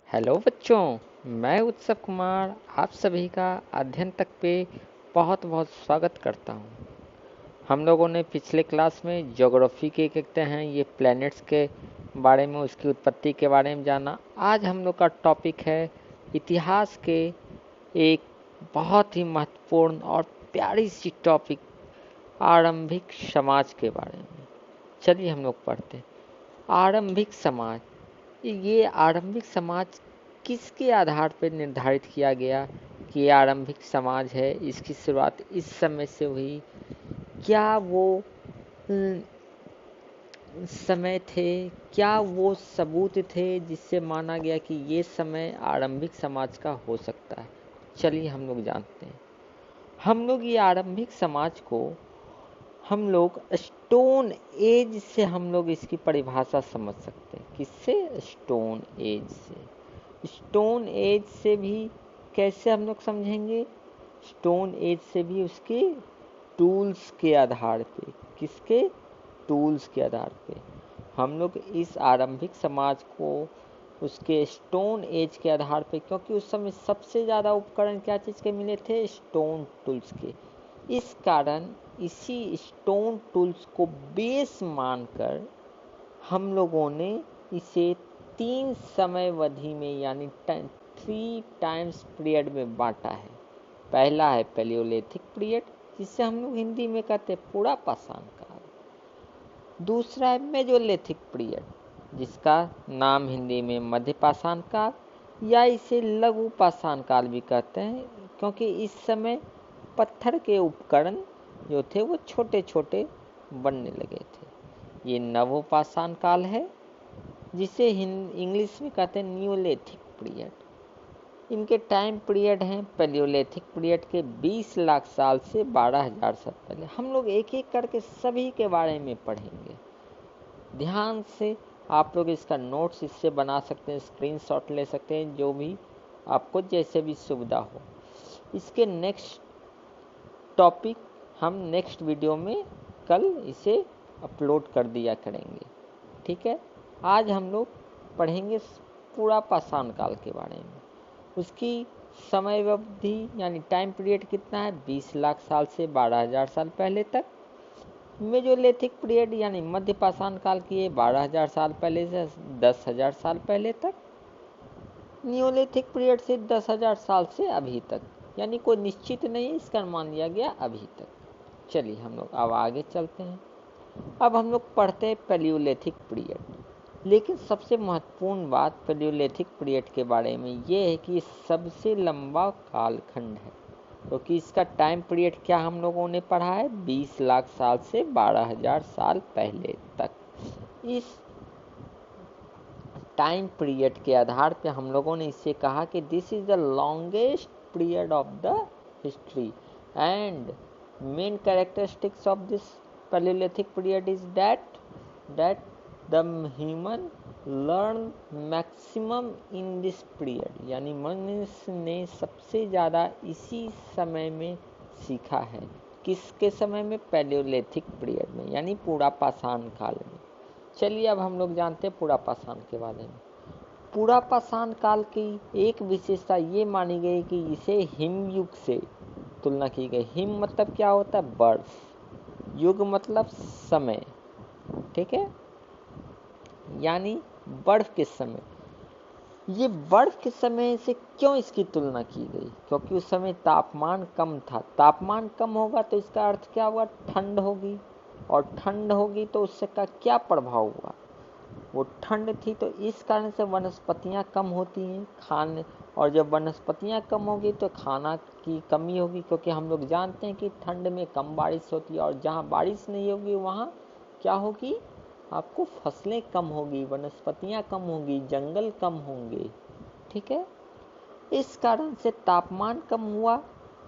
Hello बच्चों, मैं उत्सव कुमार आप सभी का अध्ययन तक पे बहुत बहुत स्वागत करता हूँ। हम लोगों ने पिछले क्लास में ज्योग्राफी के कहते हैं ये प्लैनेट्स के बारे में, उसकी उत्पत्ति के बारे में जाना। आज हम लोग का टॉपिक है इतिहास के एक बहुत ही महत्वपूर्ण और प्यारी सी टॉपिक, आरंभिक समाज के बारे में। चलिए हम लोग पढ़ते हैं। आरंभिक समाज, ये आरंभिक समाज किसके आधार पर निर्धारित किया गया कि ये आरंभिक समाज है, इसकी शुरुआत इस समय से हुई? क्या वो समय थे, क्या वो सबूत थे जिससे माना गया कि ये समय आरंभिक समाज का हो सकता है? चलिए हम लोग जानते हैं। हम लोग ये आरंभिक समाज को हम लोग स्टोन एज से हम लोग इसकी परिभाषा समझ सकते हैं। किससे? स्टोन एज से। स्टोन एज से भी कैसे हम लोग समझेंगे? स्टोन एज से भी उसके टूल्स के आधार पे। किसके? टूल्स के आधार पे हम लोग इस आरंभिक समाज को उसके स्टोन एज के आधार पे, क्योंकि उस समय सबसे ज़्यादा उपकरण क्या चीज़ के मिले थे? स्टोन टूल्स के। इस कारण इसी स्टोन टूल्स को बेस मानकर हम लोगों ने इसे 3 समयावधि में यानी 3 टाइम्स पीरियड में बांटा है। पहला है पैलियोलिथिक पीरियड, जिसे हम लोग हिंदी में कहते हैं पूरा पाषाण काल। दूसरा है मेजोलिथिक पीरियड, जिसका नाम हिंदी में मध्य पाषाण काल या इसे लघु पाषाण काल भी कहते हैं, क्योंकि इस समय पत्थर के उपकरण जो थे वो छोटे छोटे बनने लगे थे। ये नवोपाषाण काल है, जिसे इंग्लिश में कहते हैं न्यूलिथिक पीरियड। इनके टाइम पीरियड हैं पैलियोलिथिक पीरियड के 20 लाख साल से 12,000 साल पहले। हम लोग एक एक करके सभी के बारे में पढ़ेंगे। ध्यान से आप लोग इसका नोट्स इससे बना सकते हैं, स्क्रीनशॉट ले सकते हैं, जो भी आपको जैसे भी सुविधा हो। इसके नेक्स्ट टॉपिक हम नेक्स्ट वीडियो में कल इसे अपलोड कर दिया करेंगे। ठीक है, आज हम लोग पढ़ेंगे पूरा पाषाण काल के बारे में। उसकी समय अवधि यानी टाइम पीरियड कितना है? 20 लाख साल से 12,000 साल पहले तक। मेजोलिथिक पीरियड यानी मध्य पाषाण काल की है 12,000 साल पहले से 10,000 साल पहले तक। न्यूलिथिक पीरियड से 10,000 साल से अभी तक, यानी कोई निश्चित नहीं, इसका मान लिया गया अभी तक। चलिए हम लोग अब आगे चलते हैं। अब हम लोग पढ़ते हैं पैलियोलिथिक पीरियड। लेकिन सबसे महत्वपूर्ण बात पैलियोलिथिक पीरियड के बारे में ये है कि ये सबसे लंबा कालखंड है, क्योंकि इसका टाइम पीरियड क्या हम लोगों ने पढ़ा है? 20 लाख साल से 12,000 साल पहले तक। इस टाइम पीरियड के आधार पे हम लोगों ने इससे कहा कि this is the longest period of the history and main characteristics of this Palaeolithic period is that the human learn maximum in this period, यानी मनुष्य ने सबसे ज़्यादा इसी समय में सीखा है। किसके समय में? पैलियोलिथिक पीरियड में, यानी पूरा पाषाण काल में। चलिए अब हम लोग जानते हैं पूरा पाषाण के बारे में। पूरा पाषाण काल की एक विशेषता ये मानी गई कि इसे हिमयुग से तुलना की गई। हिम मतलब क्या होता है? बर्फ। युग मतलब समय। ठीक है, यानी बर्फ के समय। ये बर्फ के समय से क्यों इसकी तुलना की गई? क्योंकि उस समय तापमान कम था। तापमान कम होगा तो इसका अर्थ क्या हुआ? ठंड होगी, और ठंड होगी तो उससे का क्या प्रभाव हुआ? वो ठंड थी, तो इस कारण से वनस्पतियां कम होती हैं खाने, और जब वनस्पतियां कम होगी तो खाना की कमी होगी, क्योंकि हम लोग जानते हैं कि ठंड में कम बारिश होती है, और जहाँ बारिश नहीं होगी वहाँ क्या होगी? आपको फसलें कम होगी, वनस्पतियां कम होगी, जंगल कम होंगे। ठीक है, इस कारण से तापमान कम हुआ।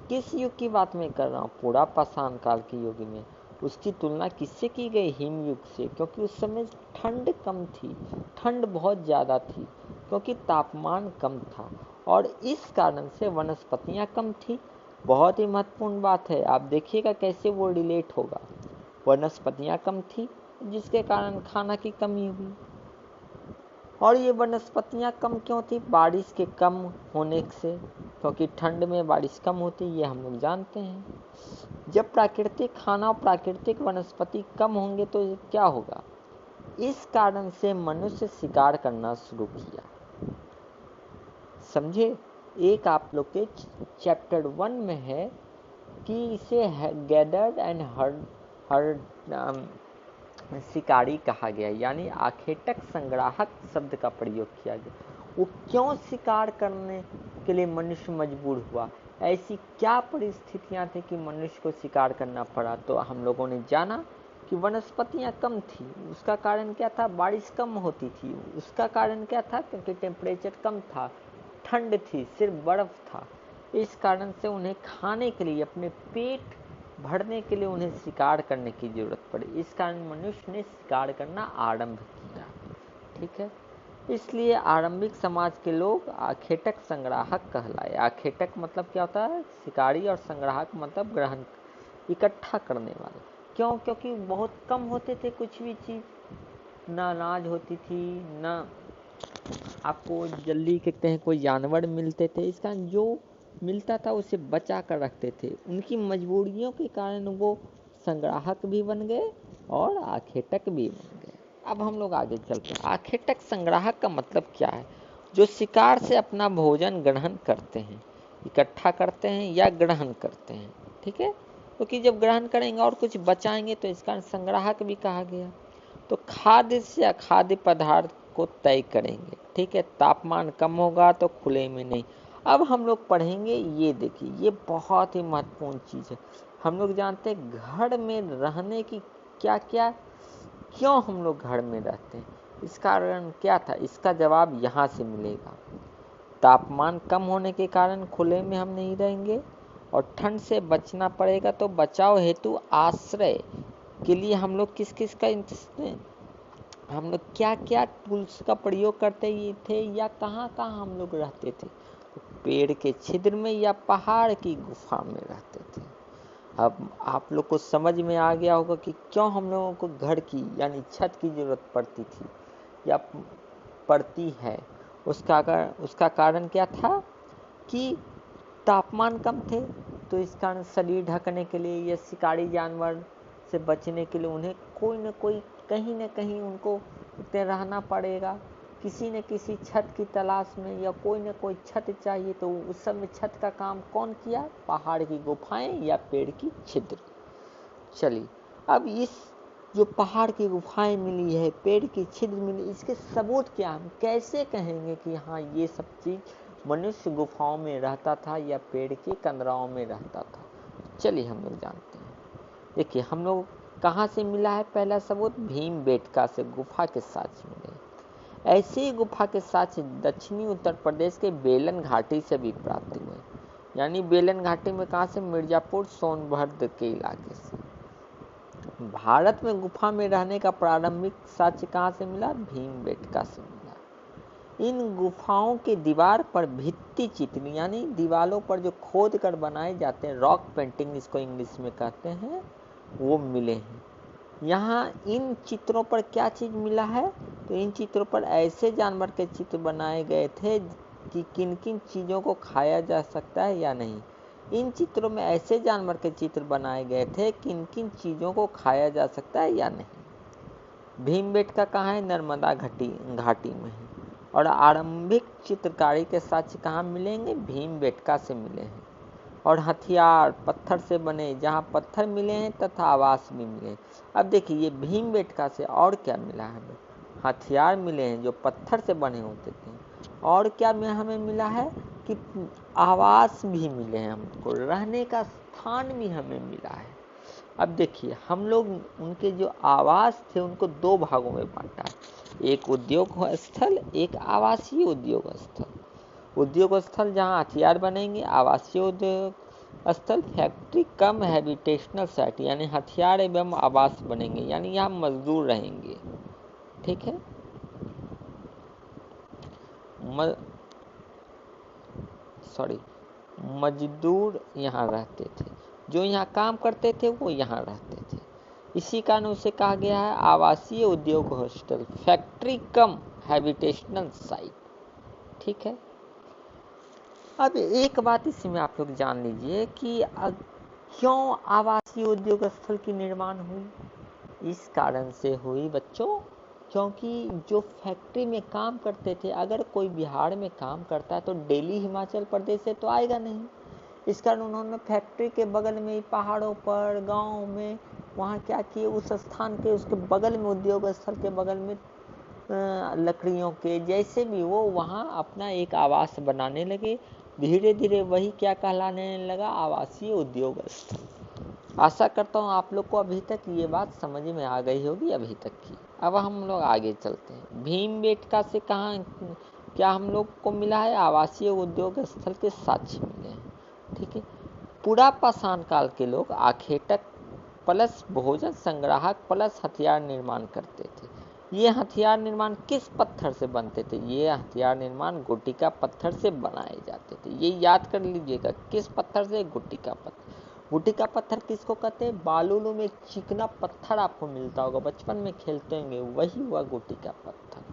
किस युग की बात मैं कर रहा हूँ? पूरा पाषाण काल के युग में। उसकी तुलना किससे की गई? हिमयुग से, क्योंकि उस समय ठंड कम थी, ठंड बहुत ज़्यादा थी, क्योंकि तापमान कम था, और इस कारण से वनस्पतियाँ कम थी। बहुत ही महत्वपूर्ण बात है, आप देखिएगा कैसे वो रिलेट होगा। वनस्पतियाँ कम थी, जिसके कारण खाना की कमी हुई। और ये वनस्पतियाँ कम क्यों थी? बारिश के कम होने से, क्योंकि ठंड में बारिश कम होती है, ये हम लोग जानते हैं। जब प्राकृतिक खाना और प्राकृतिक वनस्पति कम होंगे तो क्या होगा? इस कारण से मनुष्य शिकार करना शुरू किया। समझे? एक आप लोग के चैप्टर 1 में है कि इसे गैदर्ड एंड हर्ड शिकारी कहा गया, यानी आखेटक संग्राहक शब्द का प्रयोग किया गया। वो क्यों शिकार करने के लिए मनुष्य मजबूर हुआ? ऐसी क्या परिस्थितियां थी कि मनुष्य को शिकार करना पड़ा? तो हम लोगों ने जाना कि वनस्पतियां कम थी। उसका कारण क्या था? बारिश कम होती थी। उसका कारण क्या था? क्योंकि टेम्परेचर कम था, ठंड थी, सिर्फ बर्फ था। इस कारण से उन्हें खाने के लिए, अपने पेट भरने के लिए उन्हें शिकार करने की जरूरत पड़ी। इस कारण मनुष्य ने शिकार करना आरंभ किया। ठीक है, इसलिए आरंभिक समाज के लोग आखेटक संग्राहक कहलाए। आखेटक मतलब क्या होता है? शिकारी, और संग्राहक मतलब ग्रहण, इकट्ठा करने वाले। क्यों? क्योंकि बहुत कम होते थे कुछ भी चीज, ना अनाज होती थी, ना आपको जल्दी कहते हैं कोई जानवर मिलते थे। इस कारण जो मिलता था उसे बचा कर रखते थे। उनकी मजबूरियों के कारण वो संग्राहक भी बन गए और आखेटक भी बन गए। अब हम लोग आगे चलते हैं। आखेटक संग्राहक का मतलब क्या है? जो शिकार से अपना भोजन ग्रहण करते हैं, इकट्ठा करते हैं या ग्रहण करते हैं। ठीक है, क्योंकि जब ग्रहण करेंगे और कुछ बचाएंगे तो इस कारण संग्राहक भी कहा गया। तो खाद्य से अखाद्य पदार्थ को तय करेंगे। ठीक है, तापमान कम होगा तो खुले में नहीं। अब हम लोग पढ़ेंगे, ये देखिए, ये बहुत ही महत्वपूर्ण चीज है। हम लोग जानते हैं घर में रहने की क्या क्या, क्यों हम लोग घर में रहते हैं, इसका कारण क्या था? इसका जवाब यहाँ से मिलेगा। तापमान कम होने के कारण खुले में हम नहीं रहेंगे, और ठंड से बचना पड़ेगा, तो बचाव हेतु आश्रय के लिए हम लोग किस किस का हम लोग क्या क्या टूल्स का प्रयोग करते थे, या कहाँ कहाँ हम लोग रहते थे? तो पेड़ के छिद्र में या पहाड़ की गुफा में रहते थे। अब आप लोग को समझ में आ गया होगा कि क्यों हम लोगों को घर की यानी छत की जरूरत पड़ती थी या पड़ती है। उसका कारण क्या था? कि तापमान कम थे, तो इस कारण शरीर ढकने के लिए या शिकारी जानवर से बचने के लिए उन्हें कोई न कोई, कहीं न कहीं उनको रहना पड़ेगा, किसी न किसी छत की तलाश में, या कोई न कोई छत चाहिए। तो उस समय छत का काम कौन किया? पहाड़ की गुफाएं या पेड़ की छिद्र। चलिए, अब इस जो पहाड़ की गुफाएं मिली है, पेड़ की छिद्र मिली, इसके सबूत क्या? हम कैसे कहेंगे कि हाँ ये सब चीज मनुष्य गुफाओं में रहता था या पेड़ के कंदराओं में रहता था? चलिए हम लोग जानते हैं। देखिए, हम लोग कहाँ से मिला है पहला सबूत? भीमबेटका से गुफा के साक्ष्य मिले। ऐसी ही गुफा के साक्ष्य दक्षिणी उत्तर प्रदेश के बेलन घाटी से भी प्राप्त हुए। यानी बेलन घाटी में कहाँ से? मिर्जापुर सोनभद्र के इलाके से। भारत में गुफा में रहने का प्रारंभिक साक्ष्य कहाँ से मिला? भीमबेटका से मिला। इन गुफाओं के दीवार पर भित्ति चित्र, यानी दीवारों पर जो खोद कर बनाए जाते हैं, रॉक पेंटिंग इसको इंग्लिश में कहते हैं, वो मिले हैं। यहाँ इन चित्रों पर क्या चीज मिला है? तो इन चित्रों पर ऐसे जानवर के चित्र बनाए गए थे कि किन किन चीजों को खाया जा सकता है या नहीं। इन चित्रों में ऐसे जानवर के चित्र बनाए गए थे किन किन चीजों को खाया जा सकता है या नहीं। भीमबेटका कहाँ है? नर्मदा घाटी में है। और आरंभिक चित्रकारी के साक्ष्य कहाँ मिलेंगे? भीमबेटका से मिले हैं। और हथियार पत्थर से बने, जहाँ पत्थर मिले हैं तथा आवास भी मिले। अब देखिए, ये भीमबेटका से और क्या मिला है हमें? हथियार मिले हैं जो पत्थर से बने होते थे। और क्या हमें मिला है कि आवास भी मिले हैं, हमको रहने का स्थान भी हमें मिला है। अब देखिए, हम लोग उनके जो आवास थे उनको दो भागों में बांटा है, एक उद्योग स्थल, एक आवासीय उद्योग स्थल। उद्योग स्थल जहाँ हथियार बनेंगे, आवासीय उद्योग स्थल फैक्ट्री कम हैबिटेशनल साइट, यानी हथियार एवं आवास बनेंगे, यानी यहाँ मजदूर रहेंगे। ठीक है, मजदूर यहाँ रहते थे, जो यहाँ काम करते थे वो यहाँ रहते थे। इसी कारण उसे कहा गया है आवासीय उद्योग हॉस्टल। फैक्ट्री कम हैबिटेशनल साइट। ठीक है, अब एक बात इसमें आप लोग जान लीजिए कि क्यों आवासीय उद्योग स्थल की निर्माण हुई। इस कारण से हुई बच्चों, क्योंकि जो फैक्ट्री में काम करते थे, अगर कोई बिहार में काम करता है तो दिल्ली हिमाचल प्रदेश से तो आएगा नहीं। इस कारण उन्होंने फैक्ट्री के बगल में, पहाड़ों पर, गांव में, वहाँ क्या किए, उस स्थान के उसके बगल में, उद्योग स्थल के बगल में लकड़ियों के जैसे भी वो वहाँ अपना एक आवास बनाने लगे। धीरे धीरे वही क्या कहलाने लगा, आवासीय उद्योग स्थल। आशा करता हूँ आप लोग को अभी तक ये बात समझ में आ गई होगी, अभी तक की। अब हम लोग आगे चलते हैं। भीमबेटका से कहाँ क्या हम लोग को मिला है, आवासीय उद्योग स्थल के साक्ष्य मिले हैं। ठीक है, पूरा पाषाण काल के लोग आखेटक प्लस भोजन संग्राहक प्लस हथियार निर्माण करते थे। ये हथियार निर्माण किस पत्थर से बनते थे, ये हथियार निर्माण गुटिका पत्थर से बनाए जाते थे। ये याद कर लीजिएगा, किस पत्थर से, गुटिका पत्थर। गुटिका पत्थर किसको कहते हैं, बालूलू में एक चिकना पत्थर आपको मिलता होगा, बचपन में खेलते होंगे, वही हुआ गुटिका पत्थर।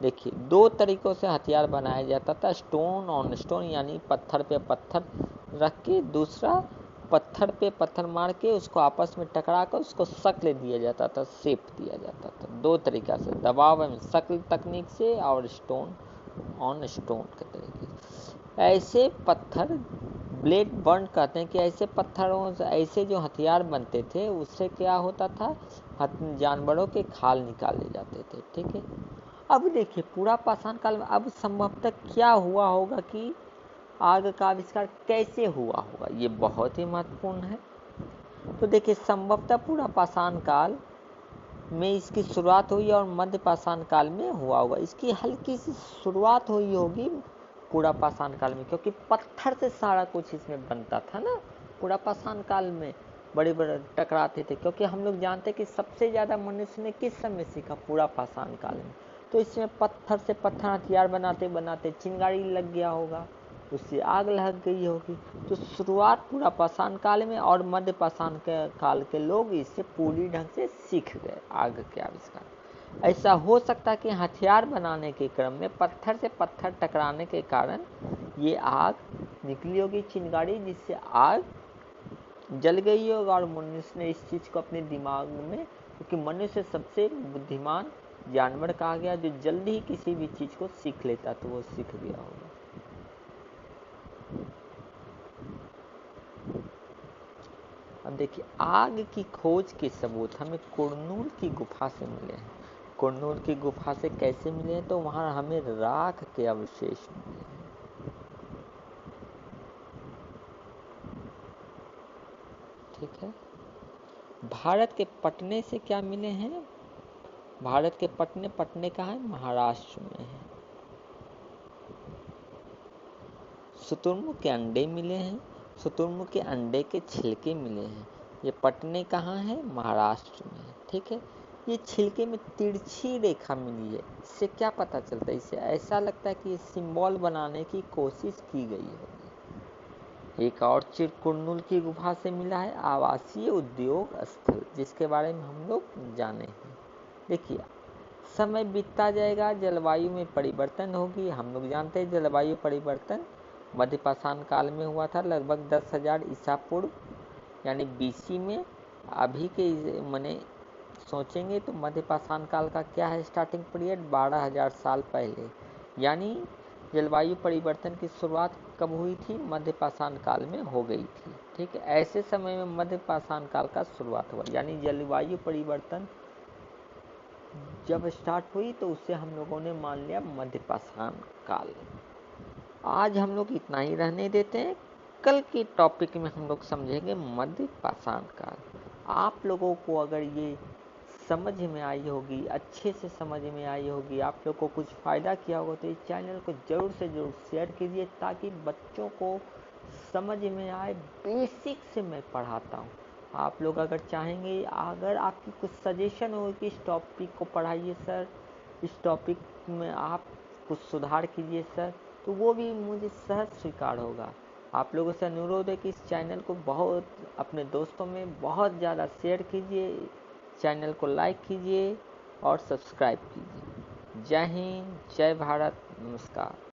देखिए, दो तरीकों से हथियार बनाया जाता था, स्टोन ऑन स्टोन, यानी पत्थर पे पत्थर रख के, दूसरा पत्थर पे पत्थर मार के उसको आपस में टकरा कर उसको शक्ल दिया जाता था, शेप दिया जाता था। दो तरीका से, दबाव एवं शक्ल तकनीक से और स्टोन ऑन स्टोन के तरीके से। ऐसे पत्थर ब्लेड बर्न कहते हैं कि ऐसे पत्थरों से ऐसे जो हथियार बनते थे उससे क्या होता था, जानवरों के खाल निकाले जाते थे। ठीक है, अब देखिए पूरा पाषाण काल में अब संभवतः क्या हुआ होगा कि आग का आविष्कार कैसे हुआ होगा, ये बहुत ही महत्वपूर्ण है। तो देखिए, संभवतः पूरा पाषाण काल में इसकी शुरुआत हुई और मध्य पाषाण काल में हुआ होगा। इसकी हल्की सी शुरुआत हुई होगी पूरा पाषाण काल में, क्योंकि पत्थर से सारा कुछ इसमें बनता था ना। पूरा पाषाण काल में बड़े बड़े टकराते थे, क्योंकि हम लोग जानते हैं कि सबसे ज़्यादा मनुष्य ने किस समय सीखा, पूरा पाषाण काल में। तो इसमें पत्थर से पत्थर हथियार बनाते बनाते चिंगारी लग गया होगा, उससे आग लग गई होगी। तो शुरुआत पूरा पाषाण काल में, और मध्य पाषाण काल के लोग इससे पूरी ढंग से सीख गए आग के आविष्कार। ऐसा हो सकता है कि हथियार बनाने के क्रम में पत्थर से पत्थर टकराने के कारण ये आग निकली होगी, चिंगारी, जिससे आग जल गई होगा। और मनुष्य ने इस चीज को अपने दिमाग में, क्योंकि मनुष्य सबसे बुद्धिमान जानवर कहा गया जो जल्दी ही किसी भी चीज को सीख लेता, तो वो सीख गया होगा। अब देखिए, आग की खोज के सबूत हमें कुरनूल की गुफा से मिले हैं। कुरनूल की गुफा से कैसे मिले हैं, तो वहां हमें राख के अवशेष मिले हैं। ठीक है, भारत के पटने से क्या मिले हैं, भारत के पटने, पटने कहाँ है, महाराष्ट्र में है। शुतुरमुर्ग के अंडे मिले हैं, शुतुरमुर्ग के अंडे के छिलके मिले हैं। ये पटने कहाँ है, महाराष्ट्र में है। ठीक है, ये छिलके में तिरछी रेखा मिली है। इससे क्या पता चलता है, इससे ऐसा लगता है कि ये सिंबल बनाने की कोशिश की गई होगी। एक और चीज कुरनूल की गुफा से मिला है, आवासीय उद्योग स्थल, जिसके बारे में हम लोग जाने हैं। देखिए, समय बीतता जाएगा, जलवायु में परिवर्तन होगी। हम लोग जानते हैं जलवायु परिवर्तन मध्य पाषाण काल में हुआ था, लगभग 10,000 ईसा पूर्व, यानी बीसी में। अभी के मने सोचेंगे तो मध्य पाषाण काल का क्या है स्टार्टिंग पीरियड, 12,000 साल पहले। यानी जलवायु परिवर्तन की शुरुआत कब हुई थी, मध्य पाषाण काल में हो गई थी। ठीक है, ऐसे समय में मध्य पाषाण काल का शुरुआत हुआ, यानी जलवायु परिवर्तन जब स्टार्ट हुई तो उससे हम लोगों ने मान लिया मध्य पाषाण काल। आज हम लोग इतना ही रहने देते हैं, कल के टॉपिक में हम लोग समझेंगे मध्य पाषाण काल। आप लोगों को अगर ये समझ में आई होगी, अच्छे से समझ में आई होगी, आप लोग को कुछ फ़ायदा किया होगा, तो इस चैनल को ज़रूर से ज़रूर शेयर कीजिए, ताकि बच्चों को समझ में आए। बेसिक से मैं पढ़ाता हूँ। आप लोग अगर चाहेंगे, अगर आपकी कुछ सजेशन हो कि इस टॉपिक को पढ़ाइए सर, इस टॉपिक में आप कुछ सुधार कीजिए सर, तो वो भी मुझे सहज स्वीकार होगा। आप लोगों से अनुरोध है कि इस चैनल को बहुत अपने दोस्तों में बहुत ज़्यादा शेयर कीजिए, चैनल को लाइक कीजिए और सब्सक्राइब कीजिए। जय हिंद, जय भारत, नमस्कार।